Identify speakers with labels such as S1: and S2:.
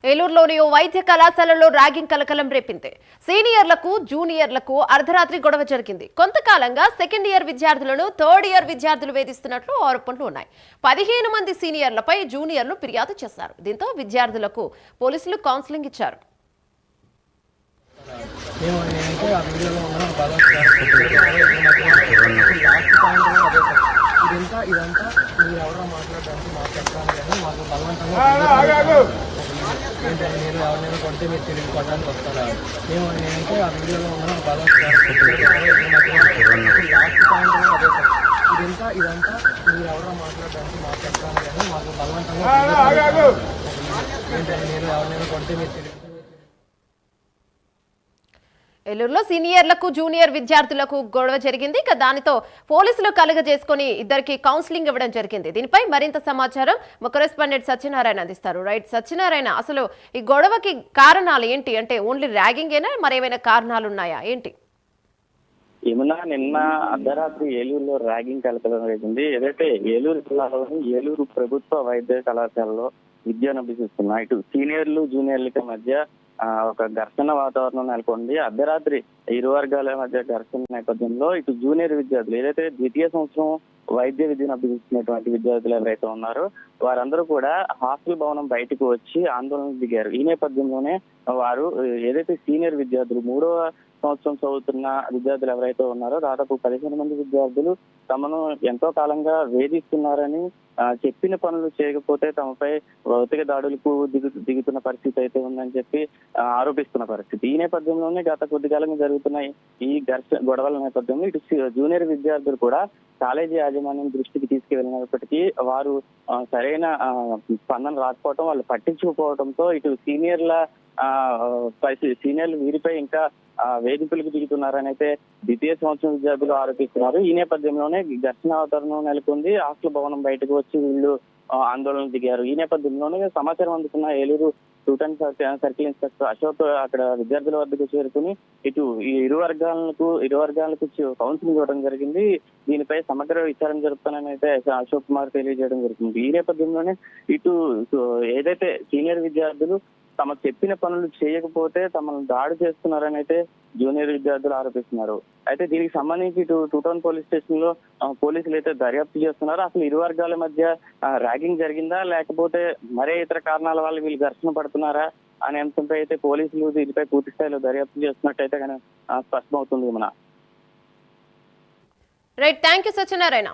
S1: ఏలూరులోని ఓ వైద్య కళాశాలలో ర్యాగింగ్ కలకలం రేపింది. సీనియర్లకు జూనియర్లకు అర్ధరాత్రి గొడవ జరిగింది. కొంతకాలంగా సెకండ్ ఇయర్ విద్యార్థులను థర్డ్ ఇయర్ విద్యార్థులు వేధిస్తున్నట్లు ఆరోపణలు ఉన్నాయి. 15 మంది సీనియర్లపై జూనియర్లు ఫిర్యాదు చేశారు. దీంతో విద్యార్థులకు పోలీసులు కౌన్సిలింగ్ ఇచ్చారు.
S2: ఇదంతా మీరు ఎవరో మాట్లాడడానికి మాట్లాడతాను కానీ మాకు బలవంతంగా ఏంటంటే నేను ఎవరినైనా కొడితే మీరు తిరిగి కొట్టడానికి వస్తారా? నేనంటే ఆ వీడియోలో ఉన్న లాస్ట్ పాయింట్ అదే సార్. ఇదంతా మీరు ఎవరో మాట్లాడడానికి మాట్లాడతాను కానీ మాకు బలవంతంగా ఏంటంటే నేను ఎవరినైనా కొడితే మీరు తిరిగి
S1: ఏలూరులో సీనియర్లకు జూనియర్ విద్యార్థులకు గొడవ జరిగింది. దానితో పోలీసులు కలుగజేసుకుని ఇద్దరికి కౌన్సిలింగ్ ఇవ్వడం జరిగింది. దీనిపై మరింత సమాచారం మా కరెస్పాండెంట్ సత్యనారాయణ అందిస్తారు. రైట్ సత్యనారాయణ, అసలు ఈ గొడవకి కారణాలు ఏంటి? అంటే ఓన్లీ ర్యాగింగ్ ఏనా, మరేమైనా కారణాలు ఉన్నాయా ఏంటి?
S3: ఏమన్నా నిన్న అర్ధరాత్రి ఏలూరులో ర్యాగింగ్ కలకలం జరిగింది. ఏదైతే ఏలూరు జిల్లాలోని ఏలూరు ప్రభుత్వ వైద్య కళాశాలలో విద్యను అభ్యసిస్తున్న ఇటు సీనియర్లు జూనియర్లకి మధ్య ఒక ఘర్షణ వాతావరణం నెలకొంది. అర్ధరాత్రి ఇరు వర్గాల మధ్య ఘర్షణ నేపథ్యంలో ఇటు జూనియర్ విద్యార్థులు ఏదైతే ద్వితీయ సంవత్సరం వైద్య విద్యను అభ్యసిస్తున్నటువంటి విద్యార్థులు ఎవరైతే ఉన్నారో వారందరూ కూడా హాస్టల్ భవనం బయటకు వచ్చి ఆందోళనకు దిగారు. ఈ నేపథ్యంలోనే వారు ఏదైతే సీనియర్ విద్యార్థులు 3వ సంవత్సరం చదువుతున్న విద్యార్థులు ఎవరైతే ఉన్నారో దాదాపు 15 మంది విద్యార్థులు తమను ఎంతో కాలంగా వేధిస్తున్నారని, చెప్పిన పనులు చేయకపోతే తమపై భౌతిక దాడులకు దిగుతున్న పరిస్థితి అయితే ఉందని చెప్పి ఆరోపిస్తున్న పరిస్థితి. ఈ నేపథ్యంలోనే గత కొద్ది కాలంగా జరుగుతున్న ఈ గొడవల నేపథ్యంలో ఇటు జూనియర్ విద్యార్థులు కూడా కాలేజీ యాజమాన్యం దృష్టికి తీసుకువెళ్ళినప్పటికీ వారు సరైన స్పందన రాకపోవడం, వాళ్ళు పట్టించుకోవడంతో ఇటు సీనియర్లు వీరిపై ఇంకా వేధింపులకు దిగుతున్నారని అయితే ద్వితీయ సంవత్సరం విద్యార్థులు ఆరోపిస్తున్నారు. ఈ నేపథ్యంలోనే ఘర్షణ వాతావరణం నెలకొంది. హాస్టల్ భవనం బయటకు వచ్చి వీళ్ళు ఆందోళన దిగారు. ఈ నేపథ్యంలోనే సమాచారం అందుకున్న ఏలూరు సూటెంట్ సర్కిల్ ఇన్స్పెక్టర్ అశోక్ అక్కడ విద్యార్థుల వద్దకు చేరుకుని ఇటు ఈ ఇరు వర్గాలకు కౌన్సిలింగ్ ఇవ్వడం జరిగింది. దీనిపై సమగ్ర విచారణ జరుపుతానని అయితే అశోక్ కుమార్ తెలియజేయడం జరిగింది. ఈ నేపథ్యంలోనే ఇటు ఏదైతే సీనియర్ విద్యార్థులు తమ చెప్పిన పనులు చేయకపోతే తమను దాడి చేస్తున్నారని అయితే జూనియర్ విద్యార్థులు ఆరోపిస్తున్నారు. అయితే దీనికి సంబంధించి ఇటు టూ టౌన్ పోలీస్ స్టేషన్ లో పోలీసులు అయితే దర్యాప్తు చేస్తున్నారు. అసలు ఇరు వర్గాల మధ్య ర్యాగింగ్ జరిగిందా లేకపోతే మరే ఇతర కారణాల వల్ల వీళ్ళు ఘర్షణ పడుతున్నారా అనే అంశంపై అయితే పోలీసులు దీనిపై పూర్తి స్థాయిలో దర్యాప్తు చేస్తున్నట్టయితే కానీ స్పష్టమవుతుంది.
S1: Right, thank you Satyanarayana.